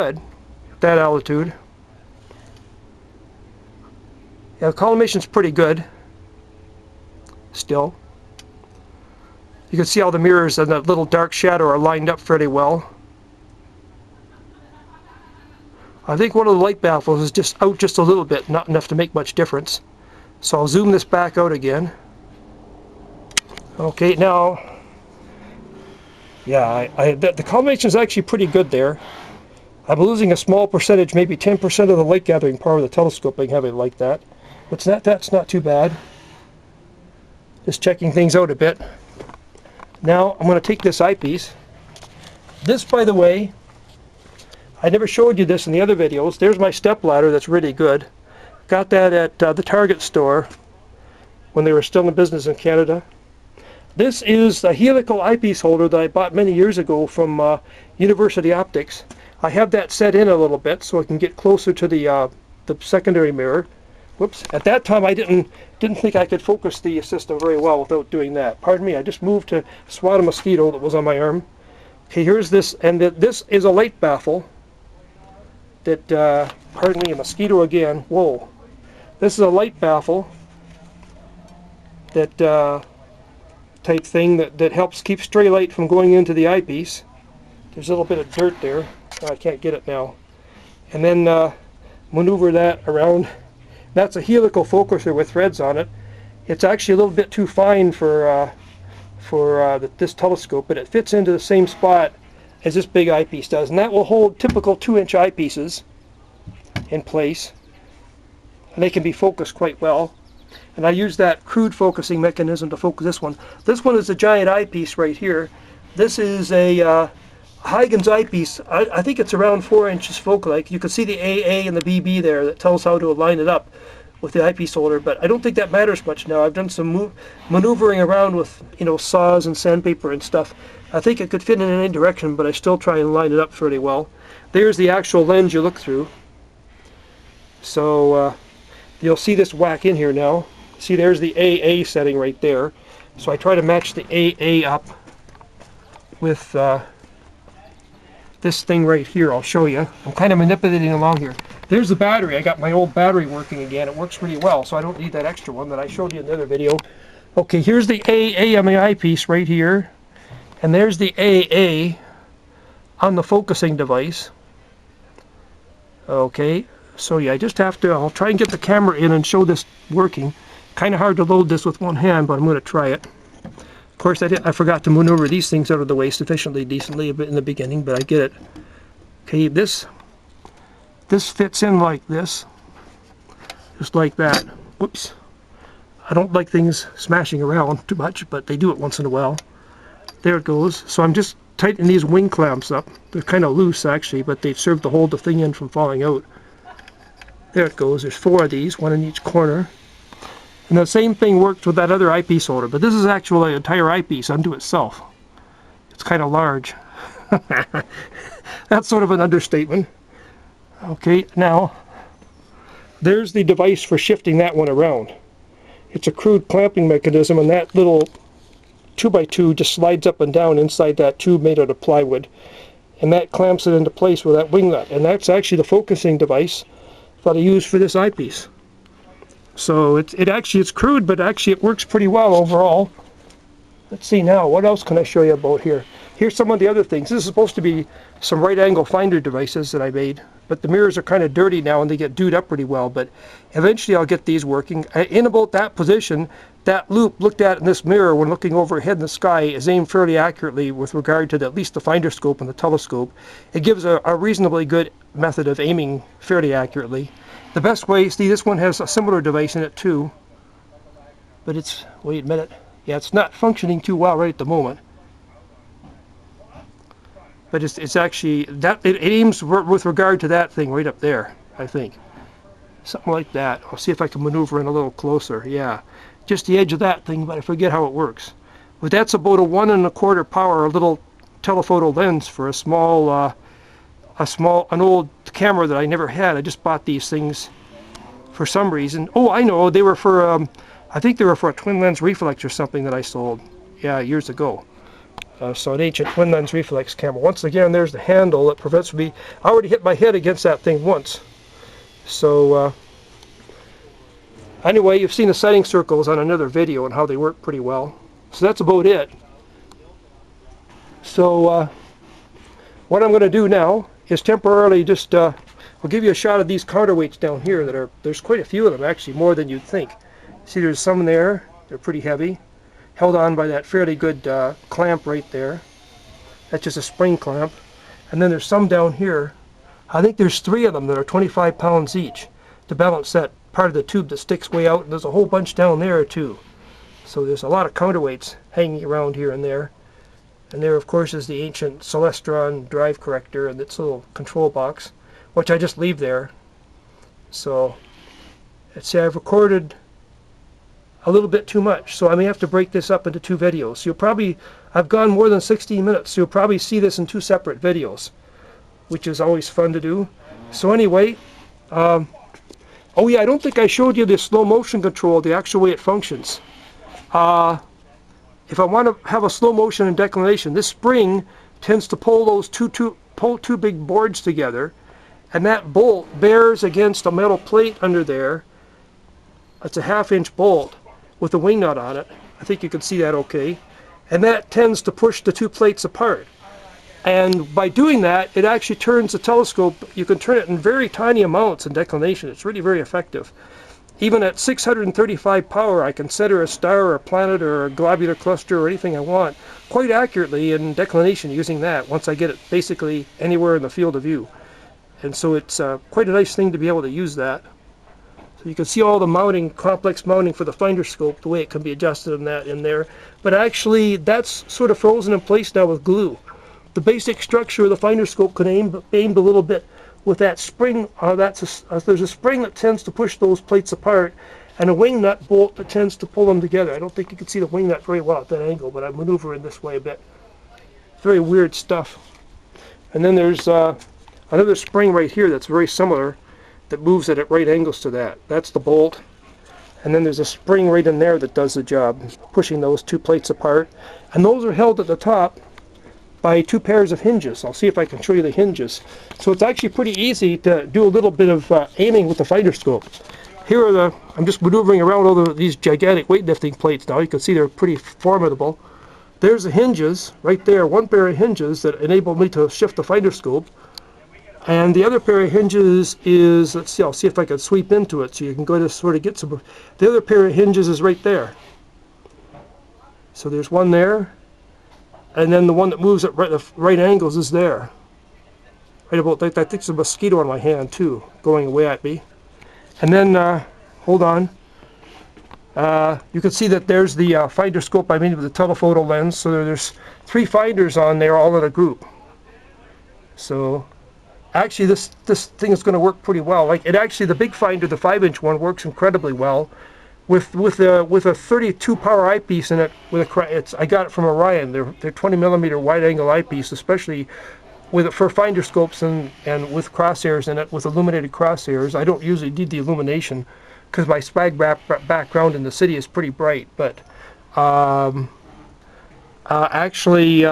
good at that altitude. Yeah, the collimation's pretty good still. You can see how the mirrors and that little dark shadow are lined up fairly well. I think one of the light baffles is just out just a little bit, not enough to make much difference. So I'll zoom this back out again. Okay, now, yeah, the collimation is actually pretty good there. I'm losing a small percentage, maybe 10% of the light gathering power of the telescope being heavy like that. But that's not too bad. Just checking things out a bit. Now I'm going to take this eyepiece. This, by the way, I never showed you this in the other videos. There's my step ladder that's really good. Got that at the Target store when they were still in business in Canada. This is a helical eyepiece holder that I bought many years ago from University Optics. I have that set in a little bit so I can get closer to the secondary mirror. Whoops! At that time I didn't think I could focus the system very well without doing that. Pardon me. I just moved to swat a mosquito that was on my arm. Okay, here's this, and this is a light baffle. That pardon me, a mosquito again. Whoa! This is a light baffle. That type thing that helps keep stray light from going into the eyepiece. There's a little bit of dirt there. I can't get it now. And then maneuver that around. That's a helical focuser with threads on it. It's actually a little bit too fine for this telescope, but it fits into the same spot as this big eyepiece does, and that will hold typical 2-inch eyepieces in place, and they can be focused quite well. And I use that crude focusing mechanism to focus this one. This one is a giant eyepiece right here. This is a Huygens eyepiece. I think it's around 4 inches focal length. You can see the AA and the BB there that tells how to align it up with the eyepiece holder, but I don't think that matters much now. I've done some maneuvering around with, you know, saws and sandpaper and stuff. I think it could fit in any direction, but I still try and line it up fairly well. There's the actual lens you look through. So you'll see this whack in here now. See, there's the AA setting right there. So I try to match the AA up with this thing right here. I'll show you. I'm kind of manipulating along here. There's the battery. I got my old battery working again. It works pretty well, so I don't need that extra one that I showed you in the other video. Okay, here's the AA on the eyepiece right here. And there's the AA on the focusing device. Okay, so yeah, I just have to, I'll try and get the camera in and show this working. Kind of hard to load this with one hand, but I'm going to try it. Of course, I forgot to maneuver these things out of the way sufficiently decently a bit in the beginning, but I get it. Okay, this fits in like this, just like that. Whoops. I don't like things smashing around too much, but they do it once in a while. There it goes. So I'm just tightening these wing clamps up. They're kind of loose actually, but they serve to hold the thing in from falling out. There it goes. There's 4 of these, 1 in each corner. And the same thing worked with that other eyepiece holder, but this is actually an entire eyepiece unto itself. It's kind of large. That's sort of an understatement. Okay, now there's the device for shifting that one around. It's a crude clamping mechanism, and that little 2x2 just slides up and down inside that tube made out of plywood, and that clamps it into place with that wing nut. And that's actually the focusing device that I use for this eyepiece. So it's crude, but actually it works pretty well overall. Let's see now, what else can I show you about here? Here's some of the other things. This is supposed to be some right angle finder devices that I made, but the mirrors are kind of dirty now and they get dewed up pretty well, but eventually I'll get these working. In about that position, that loop looked at in this mirror when looking overhead in the sky is aimed fairly accurately with regard to at least the finder scope and the telescope. It gives a reasonably good method of aiming fairly accurately. The best way, see, this one has a similar device in it too, but it's, wait a minute, yeah, it's not functioning too well right at the moment. But it's actually, it aims with regard to that thing right up there, I think. Something like that. I'll see if I can maneuver in a little closer. Yeah, just the edge of that thing, but I forget how it works. But that's about a 1 1/4 power, a little telephoto lens for an old camera that I never had. I just bought these things for some reason. Oh, I know, they were for, I think they were for a twin lens reflex or something that I sold, yeah, years ago. So an ancient twin lens reflex camera. Once again, there's the handle that prevents me. I already hit my head against that thing once. So anyway, you've seen the setting circles on another video and how they work pretty well. So that's about it. So what I'm going to do now is temporarily just I'll give you a shot of these counterweights down here that are, there's quite a few of them actually, more than you'd think. See, there's some there, they're pretty heavy, held on by that fairly good clamp right there. That's just a spring clamp. And then there's some down here. I think there's 3 of them that are 25 pounds each to balance that part of the tube that sticks way out, and there's a whole bunch down there too. So there's a lot of counterweights hanging around here and there. And there, of course, is the ancient Celestron drive corrector and its little control box, which I just leave there. So, let's see, I've recorded a little bit too much, so I may have to break this up into 2 videos. So you'll probably, I've gone more than 16 minutes, so you'll probably see this in 2 separate videos, which is always fun to do. So anyway, oh yeah, I don't think I showed you the slow motion control, the actual way it functions. If I want to have a slow motion and declination, this spring tends to pull those two big boards together, and that bolt bears against a metal plate under there. It's a 1/2 inch bolt with a wing nut on it. I think you can see that okay. And that tends to push the 2 plates apart. And by doing that, it actually turns the telescope. You can turn it in very tiny amounts in declination. It's really very effective. Even at 635 power, I can center a star or a planet or a globular cluster or anything I want quite accurately in declination using that, once I get it basically anywhere in the field of view. And so it's quite a nice thing to be able to use that. So you can see all the mounting, complex mounting for the finder scope, the way it can be adjusted in there. But actually, that's sort of frozen in place now with glue. The basic structure of the finder scope can aimed a little bit with that spring. There's a spring that tends to push those plates apart, and a wing nut bolt that tends to pull them together. I don't think you can see the wing nut very well at that angle, but I maneuver in this way a bit. Very weird stuff. And then there's another spring right here that's very similar, that moves it at right angles to that. That's the bolt. And then there's a spring right in there that does the job, pushing those 2 plates apart. And those are held at the top by 2 pairs of hinges. I'll see if I can show you the hinges. So it's actually pretty easy to do a little bit of aiming with the finder scope. Here are I'm just maneuvering around all these gigantic weightlifting plates now. You can see they're pretty formidable. There's the hinges right there, 1 pair of hinges that enable me to shift the finder scope. And the other pair of hinges is, let's see, I'll see if I can sweep into it so you can go to sort of get some. The other pair of hinges is right there. So there's one there, and then the one that moves at right angles is there. Right about, I think there's a mosquito on my hand too, going away at me. And then, hold on. You can see that there's the finder scope I made with the telephoto lens. So there's 3 finders on there, all in a group. So actually, this thing is going to work pretty well. Like, it actually, the big finder, the 5-inch one, works incredibly well. With a 32 power eyepiece in it. I got it from Orion. They're 20mm wide angle eyepiece, especially for finder scopes and with crosshairs in it, with illuminated crosshairs. I don't usually need the illumination because my spag background in the city is pretty bright. But actually.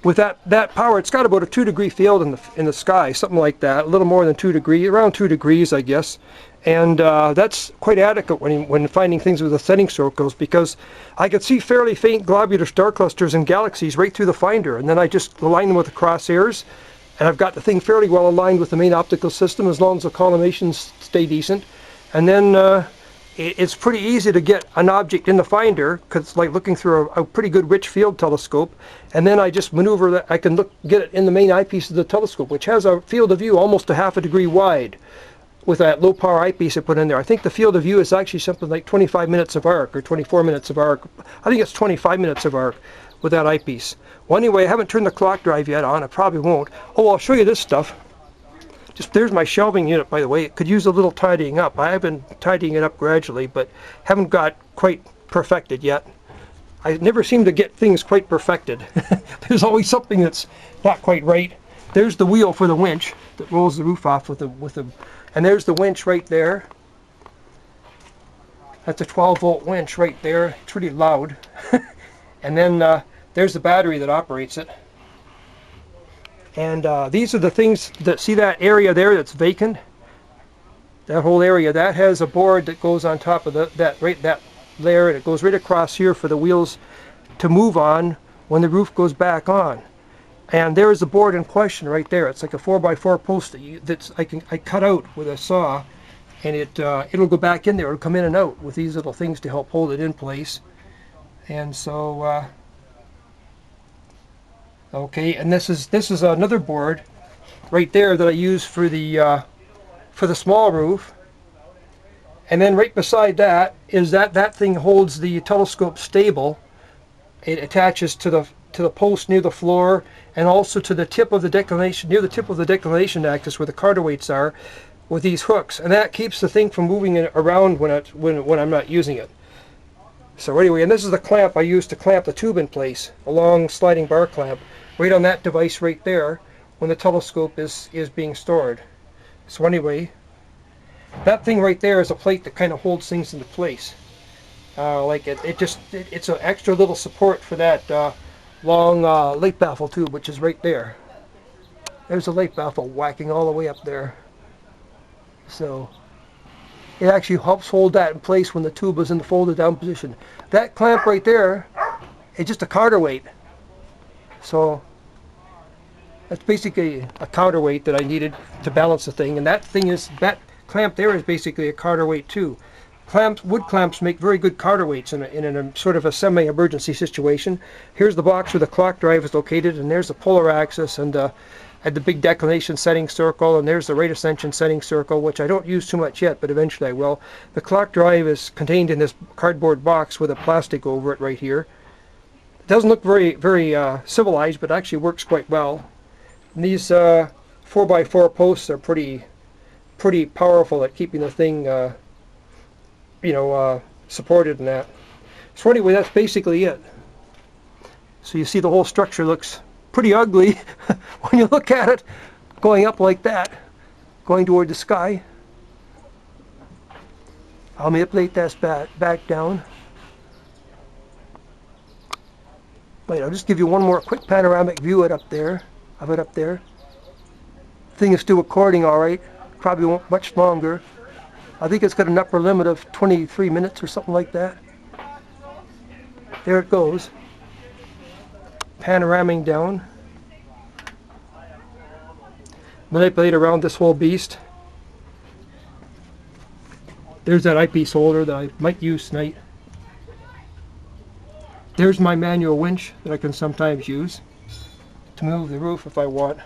With that power, it's got about a 2-degree field in the sky, something like that, a little more than 2 degrees, around 2 degrees, I guess. And that's quite adequate when finding things with the setting circles, because I could see fairly faint globular star clusters and galaxies right through the finder, and then I just align them with the crosshairs, and I've got the thing fairly well aligned with the main optical system as long as the collimations stay decent. And then it's pretty easy to get an object in the finder, because it's like looking through a pretty good rich field telescope, and then I just maneuver that. I can get it in the main eyepiece of the telescope, which has a field of view almost a 1/2 degree wide with that low power eyepiece I put in there. I think the field of view is actually something like 25 minutes of arc or 24 minutes of arc. I think it's 25 minutes of arc with that eyepiece. Well, anyway, I haven't turned the clock drive yet on. I probably won't. Oh, I'll show you this stuff. There's my shelving unit, by the way. It could use a little tidying up. I have been tidying it up gradually, but haven't got quite perfected yet. I never seem to get things quite perfected. There's always something that's not quite right. There's the wheel for the winch that rolls the roof off and there's the winch right there. That's a 12-volt winch right there. It's pretty loud. And then there's the battery that operates it. And these are the things that, see that area there that's vacant? That whole area, that has a board that goes on top of that layer, and it goes right across here for the wheels to move on when the roof goes back on. And there is the board in question right there. It's like a 4x4 post that I cut out with a saw, and it'll go back in there. It'll come in and out with these little things to help hold it in place. And so okay, and this is another board right there that I use for the small roof. And then right beside that is that thing holds the telescope stable. It attaches to the post near the floor, and also to the tip of the declination, near the tip of the declination axis where the counterweights are, with these hooks, and that keeps the thing from moving it around when I'm not using it. So anyway, and this is the clamp I use to clamp the tube in place, a long sliding bar clamp, right on that device right there when the telescope is being stored. So anyway, that thing right there is a plate that kind of holds things into place. Like it's an extra little support for that long light baffle tube, which is right there. There's a light baffle whacking all the way up there. So it actually helps hold that in place when the tube is in the folded down position. That clamp right there is just a counterweight. So that's basically a counterweight that I needed to balance the thing, and that clamp there is basically a counterweight too. Wood clamps make very good counterweights in a sort of a semi-emergency situation. Here's the box where the clock drive is located, and there's the polar axis, and the big declination setting circle, and there's the rate ascension setting circle, which I don't use too much yet, but eventually I will. The clock drive is contained in this cardboard box with a plastic over it right here. It doesn't look very civilized, but actually works quite well. And these 4x4 posts are pretty powerful at keeping the thing supported in that. So anyway, that's basically it. So you see the whole structure looks pretty ugly when you look at it going up like that, going toward the sky. I'll manipulate that back down. Wait, I'll just give you one more quick panoramic view of it up there. Thing is still recording all right. Probably won't much longer. I think it's got an upper limit of 23 minutes or something like that. There it goes. Panoraming down. Manipulate around this whole beast. There's that eyepiece holder that I might use tonight. There's my manual winch that I can sometimes use to move the roof if I want.